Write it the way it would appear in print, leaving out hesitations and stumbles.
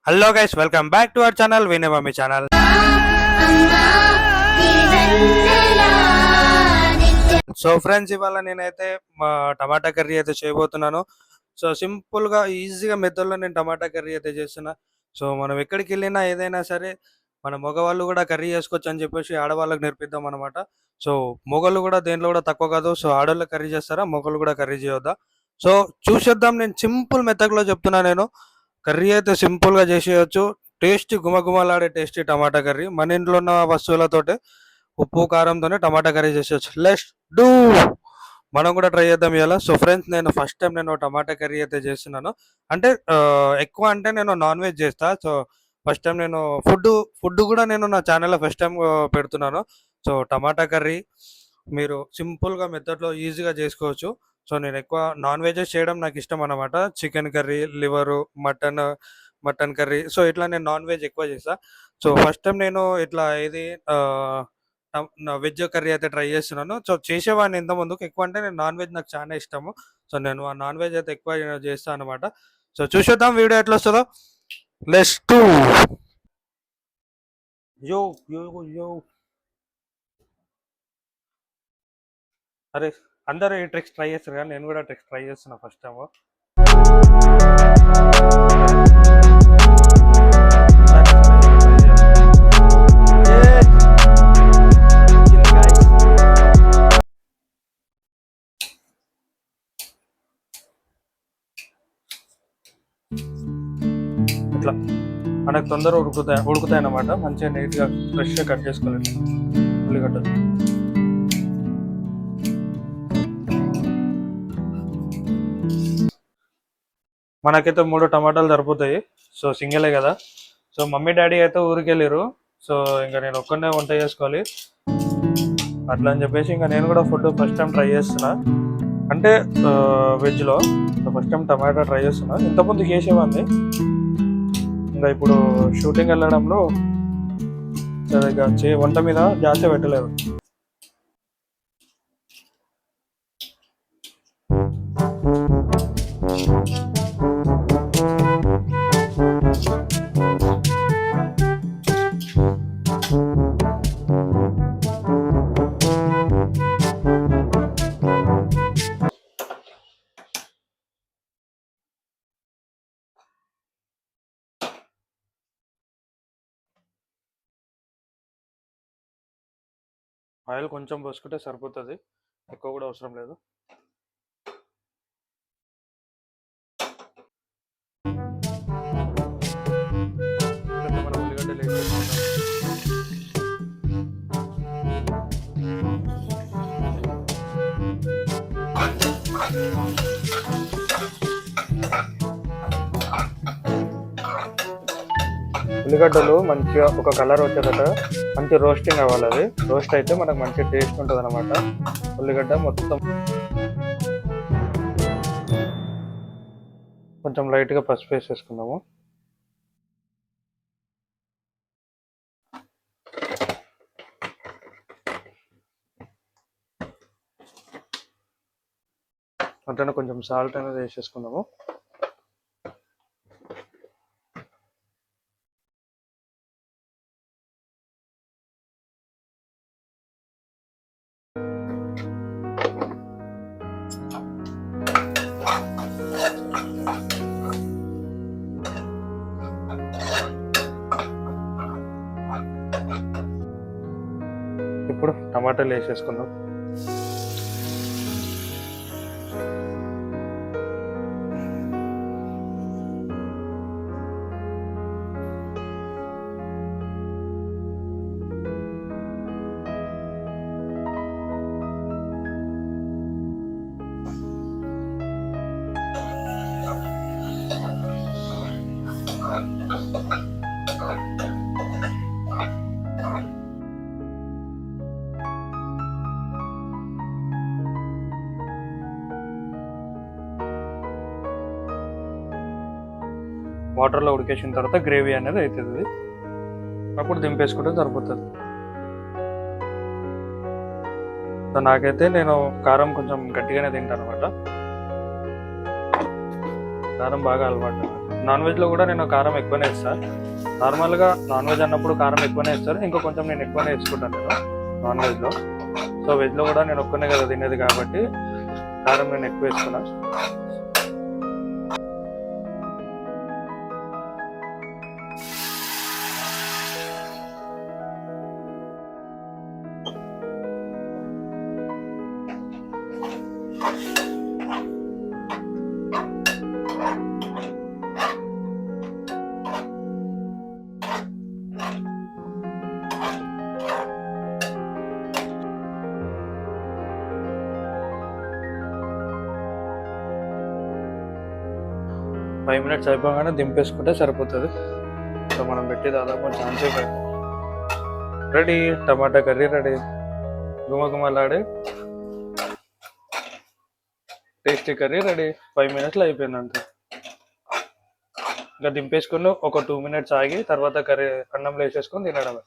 Hello guys, welcome back to our channel వినయమమ్మీ channel. So friends, ఇవాళ నేనైతే మా టమాటా కర్రీ అయితే చేయబోతున్నాను. సో సింపుల్గా ఈజీగా మెథడ్లో నేను టమాటా కర్రీ అయితే చేస్తున్నా. సో మనం ఎక్కడికి వెళ్ళినా ఏదైనా సరే మన మగవాళ్ళు కూడా కర్రీ చేసుకోవచ్చు అని చెప్పేసి ఆడవాళ్ళకి నేర్పిద్దాం అనమాట. సో మొగలు కూడా దేంట్లో కూడా తక్కువ కాదు. సో ఆడవాళ్ళు కర్రీ చేస్తారా, మొగలు కూడా కర్రీ చేయొద్దా? సో చూసేద్దాం. నేను సింపుల్ మెథడ్లో చెప్తున్నా. నేను కర్రీ అయితే సింపుల్గా చేసేయచ్చు. టేస్ట్ గుమగుమలాడే టేస్టీ టమాటా కర్రీ మన ఇంట్లో ఉన్న వస్తువులతోటే ఉప్పు కారంతోనే టమాటా కర్రీ చేసేయచ్చు. Let's do. మనం కూడా ట్రై చేద్దాం ఇవాళ. సో ఫ్రెండ్స్, నేను ఫస్ట్ టైం నేను టమాటా కర్రీ అయితే చేస్తున్నాను. అంటే ఎక్కువ అంటే నేను నాన్ వెజ్ చేస్తా. సో ఫస్ట్ టైం నేను ఫుడ్ కూడా నేను నా ఛానల్లో ఫస్ట్ టైం పెడుతున్నాను. సో టమాటా కర్రీ మీరు సింపుల్గా మెథడ్లో ఈజీగా చేసుకోవచ్చు. సో నేను ఎక్కువ నాన్ వెజెస్ చేయడం నాకు ఇష్టం అనమాట. Chicken curry, liver, mutton curry. So ఇట్లా నేను నాన్ వెజ్ ఎక్కువ చేస్తా. సో ఫస్ట్ టైం నేను ఇట్లా ఇది వెజ్ కర్రీ అయితే ట్రై చేస్తున్నాను. సో చేసేవాడిని ఇంత ముందుకు. ఎక్కువ అంటే నేను నాన్ వెజ్ నాకు చాలా ఇష్టము. సో నేను ఆ నాన్ వెజ్ అయితే ఎక్కువ చేస్తాను అనమాట. సో చూసేద్దాం వీడియో ఎట్లా వస్తుందో. Let's do. యో యో యో. అరే, అందరూ ఈ ట్రిక్స్ ట్రై చేస్తారు కానీ నేను కూడా ట్రిక్స్ ట్రై చేస్తున్నా ఫస్ట్ టైం. ఇట్లా మనకు తొందర ఉడుకుతాయి అన్నమాట. మంచిగా నీట్గా ఫ్రెష్గా కట్ చేసుకోవాలి ఉల్లిగడ్డలు. మనకైతే 3 టమాటాలు సరిపోతాయి. సో సింగిలే కదా. సో మమ్మీ డాడీ అయితే ఊరికి వెళ్ళారు. సో ఇంకా నేను ఒక్కనే వంట చేసుకోవాలి అట్లా అని చెప్పేసి ఇంకా నేను కూడా ఫుడ్ ఫస్ట్ టైం ట్రై చేస్తున్నా. అంటే వెజ్లో ఫస్ట్ టైం టమాటా ట్రై చేస్తున్నా. ఇంతకుముందు చేసేవాడిని. ఇంకా ఇప్పుడు షూటింగ్ వెళ్ళడంలో సరిగ్గా వంట మీద ధ్యాస పెట్టలేదు. ఆయిల్ కొంచెం పోసుకుంటే సరిపోతుంది, ఎక్కువ కూడా అవసరం లేదు. మనం ఉల్లిగడ్డలు వేసేసుకుందాం. ఉల్లిగడ్డలు మంచిగా ఒక కలర్ వచ్చేదట మంచి రోస్టింగ్ అవ్వాలి. అది రోస్ట్ అయితే మనకు మంచి టేస్ట్ ఉంటుంది అనమాట. ఉల్లిగడ్డ మొత్తం కొంచెం లైట్గా పసుపు వేసేసుకుందాము. అట్లనే కొంచెం సాల్ట్ అనేది వేసేసుకుందాము. ఇప్పుడు టమాటాలు వేసేసుకుందాం. వాటర్లో ఉడికేసిన తర్వాత గ్రేవీ అనేది అవుతుంది. అప్పుడు దింపేసుకుంటే సరిపోతుంది. నాకైతే నేను కారం కొంచెం గట్టిగానే తింటాను అనమాట. కారం బాగా అలవాటు. నాన్ వెజ్లో కూడా నేను కారం ఎక్కువనే ఇస్తాను. నార్మల్గా నాన్ వెజ్ అన్నప్పుడు కారం ఎక్కువనే ఇస్తారు, ఇంకా కొంచెం నేను ఎక్కువనే వేసుకుంటాను నేను నాన్ వెజ్లో. సో వెజ్లో కూడా నేను ఒక్కనే కదా తినేది కాబట్టి కారం నేను ఎక్కువ వేసుకున్నాను. ఫైవ్ మినిట్స్ అయిపోగానే దింపేసుకుంటే సరిపోతుంది. సో మనం పెట్టి దాదాపు ఛాన్స్ అయిపోయింది. Ready, tomato curry ready. గుమగుమలాడే టేస్టీ కర్రీ రెడీ. 5 మినిట్స్లో అయిపోయింది అంతే. ఇంకా దింపేసుకుని ఒక 2 మినిట్స్ ఆగి తర్వాత కర్రీ అన్నంలో వేసేసుకొని తినడమే.